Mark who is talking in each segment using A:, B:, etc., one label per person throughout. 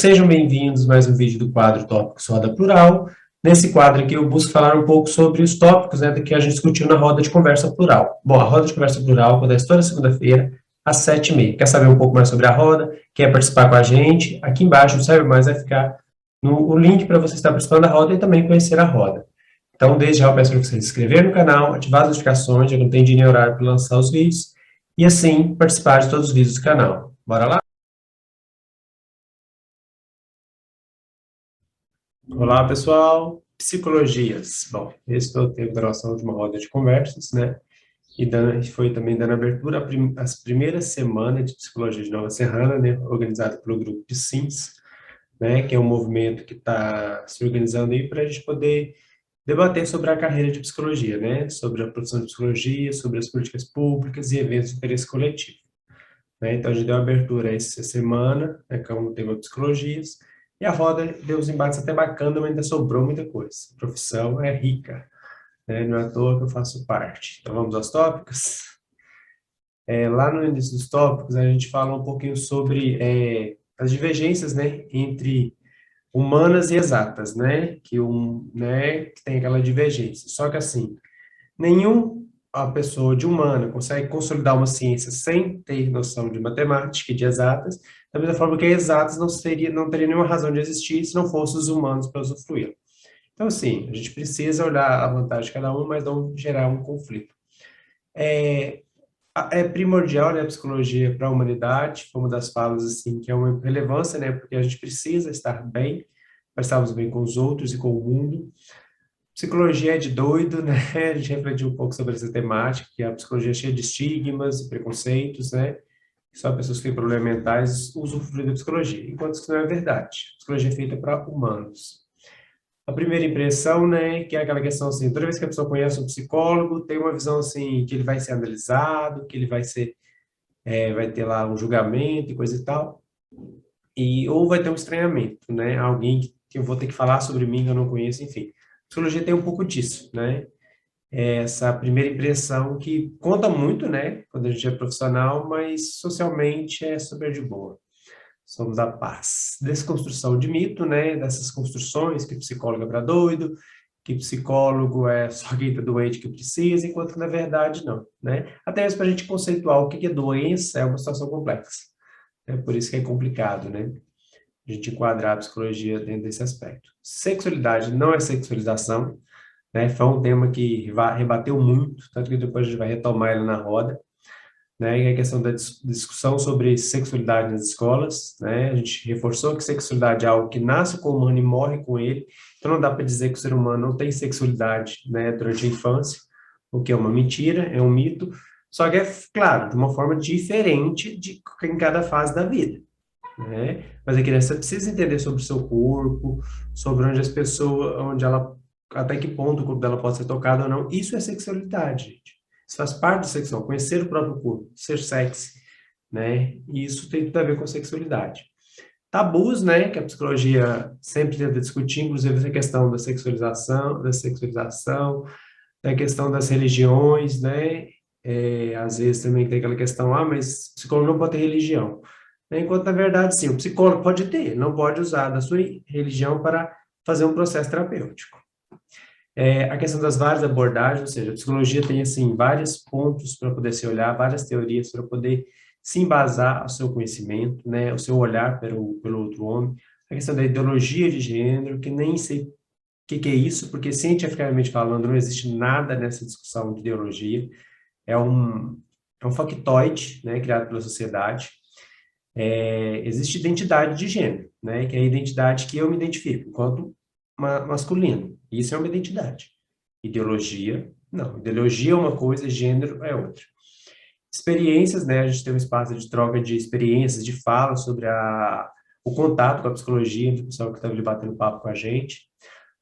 A: sejam bem-vindos a mais um vídeo do quadro Tópicos Roda Plural. Nesse quadro aqui eu busco falar um pouco sobre os tópicos, do que a gente discutiu na roda de conversa plural. Bom, a roda de conversa plural acontece toda segunda-feira, às 7h30. Quer saber um pouco mais sobre a roda? Quer participar com a gente? Aqui embaixo, no Saiba Mais, vai ficar o link para você estar participando da roda e também conhecer a roda. Então, desde já eu peço para você se inscrever no canal, ativar as notificações, já não tem dia nem horário para lançar os vídeos, e assim participar de todos os vídeos do canal. Bora lá? Olá, pessoal. Psicologias. Bom, esse foi o tema da nossa última roda de conversas, né? Foi também dando abertura às primeiras semanas de Psicologia de Nova Serrana, né? Organizado pelo grupo PSINS, né? Que é um movimento que está se organizando aí para a gente poder debater sobre a carreira de psicologia, né? Sobre a profissão de psicologia, sobre as políticas públicas e eventos de interesse coletivo. Né? Então, a gente deu abertura essa semana, né, com o tema psicologias, e a roda deu os embates até bacana, mas ainda sobrou muita coisa. A profissão é rica, né? Não é à toa que eu faço parte. Então, vamos aos tópicos? Lá no início dos tópicos, a gente fala um pouquinho sobre as divergências, né, entre humanas e exatas, né, que tem aquela divergência. Só que, assim, a pessoa de humana consegue consolidar uma ciência sem ter noção de matemática e de exatas, da mesma forma que exatas não teria nenhuma razão de existir se não fossem os humanos para usufruir. Então, assim, a gente precisa olhar a vantagem de cada um, mas não gerar um conflito. É primordial, né, a psicologia para a humanidade, foi uma das falas, assim, que é uma relevância, né, porque a gente precisa estar bem, para estarmos bem com os outros e com o mundo. Psicologia é de doido, né? A gente refletiu um pouco sobre essa temática, que a psicologia é cheia de estigmas e preconceitos, né? Só pessoas que têm problemas mentais usufruem da psicologia, enquanto isso não é verdade. A psicologia é feita para humanos. A primeira impressão, né, que é aquela questão assim, toda vez que a pessoa conhece um psicólogo, tem uma visão assim, que ele vai ser analisado, que ele vai ter lá um julgamento e coisa e tal, ou vai ter um estranhamento, né? Alguém que eu vou ter que falar sobre mim que eu não conheço, enfim. A psicologia tem um pouco disso, né? Essa primeira impressão que conta muito, né, quando a gente é profissional, mas socialmente é super de boa. Somos a paz. Desconstrução de mito, né, dessas construções que psicólogo é para doido, que psicólogo é só quem está doente que precisa, enquanto que na verdade não, né? Até mesmo para a gente conceituar o que é doença é uma situação complexa. É por isso que é complicado, né? A gente enquadrar a psicologia dentro desse aspecto. Sexualidade não é sexualização, né? Foi um tema que rebateu muito, tanto que depois a gente vai retomar ele na roda, né? E a questão da discussão sobre sexualidade nas escolas, né? A gente reforçou que sexualidade é algo que nasce com o humano e morre com ele, então não dá para dizer que o ser humano não tem sexualidade, né, durante a infância, o que é uma mentira, é um mito, só que é, claro, de uma forma diferente em cada fase da vida, né? Mas a criança precisa entender sobre o seu corpo, sobre até que ponto o corpo dela pode ser tocado ou não. Isso é sexualidade, gente. Isso faz parte da sexual, conhecer o próprio corpo, ser sexy, né? E isso tem tudo a ver com sexualidade. Tabus, né, que a psicologia sempre tenta discutir, inclusive essa questão da questão das religiões, né? Às vezes também tem aquela questão, mas psicólogo não pode ter religião. Enquanto, na verdade, sim, o psicólogo pode ter, não pode usar da sua religião para fazer um processo terapêutico. A questão das várias abordagens, ou seja, a psicologia tem, assim, vários pontos para poder se olhar, várias teorias para poder se embasar ao seu conhecimento, né, o seu olhar pelo outro homem. A questão da ideologia de gênero, que nem sei o que é isso, porque cientificamente falando não existe nada nessa discussão de ideologia. É um factoide, né, criado pela sociedade. Existe identidade de gênero, né, que é a identidade que eu me identifico enquanto masculino. Isso é uma identidade. Ideologia, não. Ideologia é uma coisa, gênero é outra. Experiências, né, a gente tem um espaço de troca de experiências, de fala sobre o contato com a psicologia, entre o pessoal que estava ali batendo papo com a gente,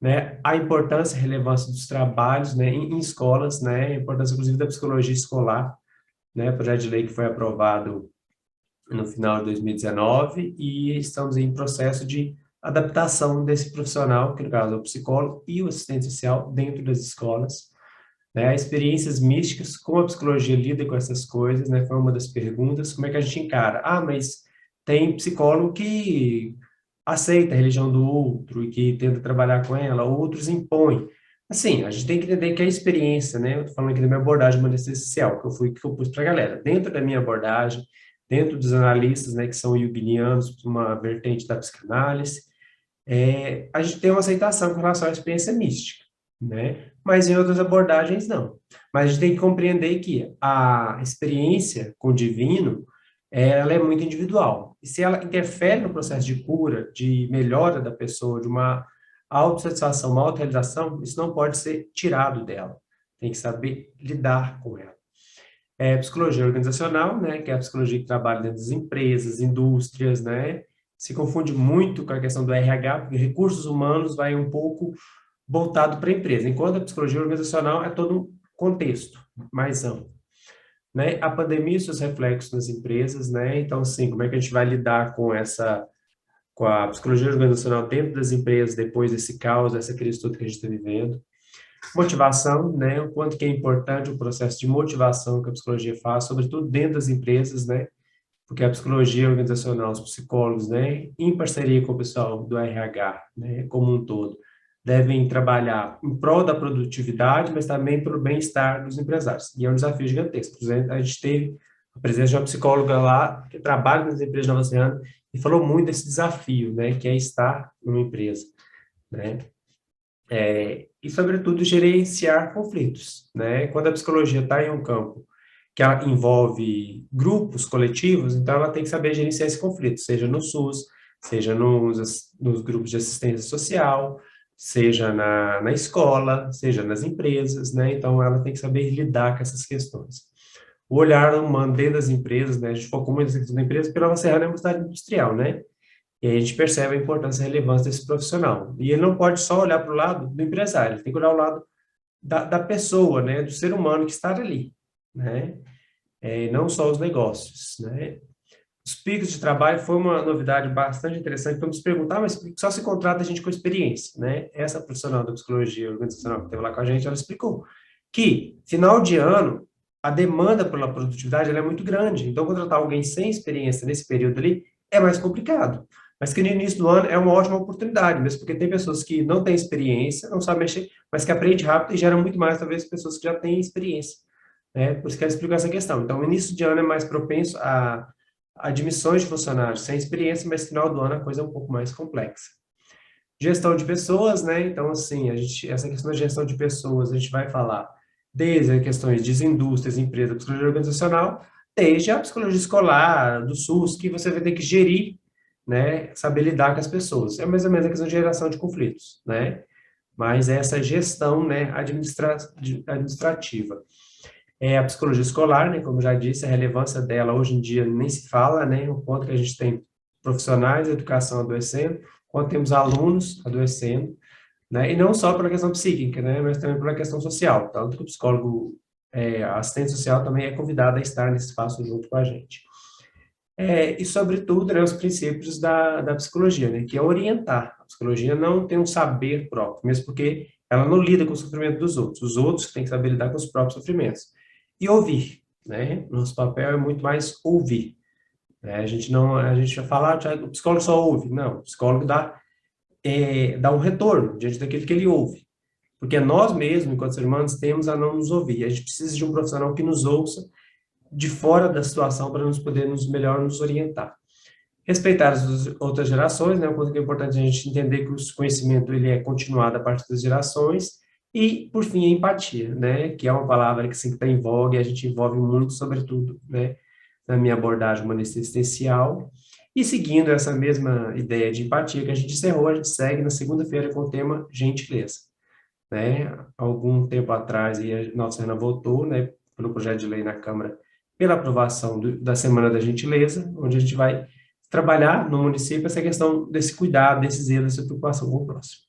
A: né, a importância e relevância dos trabalhos, né, em escolas, né, a importância, inclusive, da psicologia escolar, né, projeto de lei que foi aprovado no final de 2019 e estamos em processo de adaptação desse profissional, que no caso é o psicólogo e o assistente social dentro das escolas, né? Experiências místicas, como a psicologia lida com essas coisas, né? Foi uma das perguntas, como é que a gente encara? Mas tem psicólogo que aceita a religião do outro e que tenta trabalhar com ela, outros impõem. Assim, a gente tem que entender que a experiência, né? Eu tô falando aqui da minha abordagem humanista essencial, que eu pus para a galera. Dentro da minha abordagem, dentro dos analistas, né, que são junguianos, uma vertente da psicanálise, a gente tem uma aceitação com relação à experiência mística, né? Mas em outras abordagens, não. Mas a gente tem que compreender que a experiência com o divino, ela é muito individual. E se ela interfere no processo de cura, de melhora da pessoa, de uma autossatisfação, uma autorrealização, isso não pode ser tirado dela. Tem que saber lidar com ela. Psicologia organizacional, né, que é a psicologia que trabalha dentro das empresas, indústrias, né, se confunde muito com a questão do RH, porque recursos humanos vai um pouco voltado para a empresa, enquanto a psicologia organizacional é todo um contexto mais amplo, né? A pandemia e seus reflexos nas empresas, né? Então, assim, como é que a gente vai lidar com a psicologia organizacional dentro das empresas depois desse caos, dessa crise toda que a gente está vivendo? Motivação, né? O quanto que é importante o processo de motivação que a psicologia faz, sobretudo dentro das empresas, né? Porque a psicologia organizacional, os psicólogos, né, em parceria com o pessoal do RH, né, como um todo, devem trabalhar em prol da produtividade, mas também para o bem-estar dos empresários. E é um desafio gigantesco. Por exemplo, a gente teve a presença de uma psicóloga lá, que trabalha nas empresas de Nova Zelândia, e falou muito desse desafio, né, que é estar numa empresa, né? E, sobretudo, gerenciar conflitos, né? Quando a psicologia está em um campo que ela envolve grupos coletivos, então ela tem que saber gerenciar esse conflito, seja no SUS, seja nos grupos de assistência social, seja na escola, seja nas empresas, né? Então ela tem que saber lidar com essas questões. O olhar humano dentro das empresas, né? A gente focou muito nessa questão da empresa, porque Nova Serrana é uma cidade industrial, né? E aí a gente percebe a importância e a relevância desse profissional. E ele não pode só olhar para o lado do empresário, ele tem que olhar o lado da pessoa, né? Do ser humano que está ali, né? Não só os negócios, né? Os picos de trabalho foi uma novidade bastante interessante. Vamos perguntar, mas só se contrata gente com experiência, né? Essa profissional da psicologia organizacional que esteve lá com a gente, ela explicou que, final de ano, a demanda pela produtividade ela é muito grande. Então, contratar alguém sem experiência nesse período ali é mais complicado. Mas que no início do ano é uma ótima oportunidade, mesmo porque tem pessoas que não têm experiência, não sabem mexer, mas que aprendem rápido e geram muito mais, talvez, pessoas que já têm experiência, né? Por isso que ela explicou essa questão. Então, o início de ano é mais propenso a admissões de funcionários sem experiência, mas final do ano a coisa é um pouco mais complexa. Gestão de pessoas, né? Então, assim, essa questão da gestão de pessoas, a gente vai falar desde as questões de indústrias, empresas, psicologia organizacional, desde a psicologia escolar, do SUS, que você vai ter que gerir, né? Saber lidar com as pessoas. É mais ou menos a questão de geração de conflitos, né? Mas essa gestão, né, administrativa. A psicologia escolar, né, como eu já disse, a relevância dela hoje em dia nem se fala, né, o quanto que a gente tem profissionais de educação adoecendo, quanto temos alunos adoecendo, né, e não só pela questão psíquica, né, mas também pela questão social, tanto que o psicólogo, a assistente social também é convidado a estar nesse espaço junto com a gente. E, sobretudo, né, os princípios da psicologia, né, que é orientar. A psicologia não tem um saber próprio, mesmo porque ela não lida com o sofrimento dos outros. Os outros têm que saber lidar com os próprios sofrimentos. E ouvir, né? Nosso papel é muito mais ouvir. Né? A gente vai falar, o psicólogo só ouve. Não, o psicólogo dá um retorno diante daquilo que ele ouve. Porque nós mesmos, enquanto seres humanos, temos a não nos ouvir. A gente precisa de um profissional que nos ouça de fora da situação para melhor nos orientar. Respeitar as outras gerações, né? O quanto é importante a gente entender que o conhecimento ele é continuado a partir das gerações. E, por fim, a empatia, né? Que é uma palavra que sempre está em voga e a gente envolve muito, sobretudo, né? Na minha abordagem humanista existencial. E seguindo essa mesma ideia de empatia que a gente encerrou, a gente segue na segunda-feira com o tema gentileza, né? Algum tempo atrás, a nossa Ana votou, né? Pelo projeto de lei na Câmara, pela aprovação da Semana da Gentileza, onde a gente vai trabalhar no município essa questão desse cuidado, desse zelo, dessa preocupação com o próximo.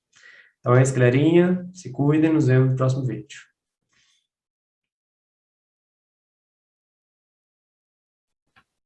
A: Então é isso, galerinha. Se cuidem, nos vemos no próximo vídeo.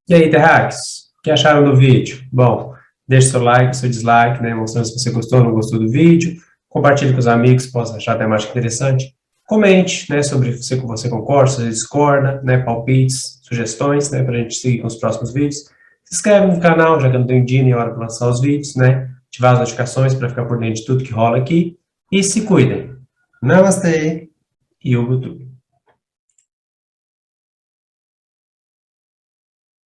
A: E aí, terráqueos? O que acharam do vídeo? Bom, deixe seu like, seu dislike, né? Mostrando se você gostou ou não gostou do vídeo. Compartilhe com os amigos que possam achar a temática interessante. Comente, né, sobre se você concorda, se você discorda, né, palpites, sugestões, né, para a gente seguir com os próximos vídeos. Se inscreve no canal, já que eu não tenho dia nem hora para lançar os vídeos, né? ativar as notificações para ficar por dentro de tudo que rola aqui. E se cuidem. Namastê e Ubuntu.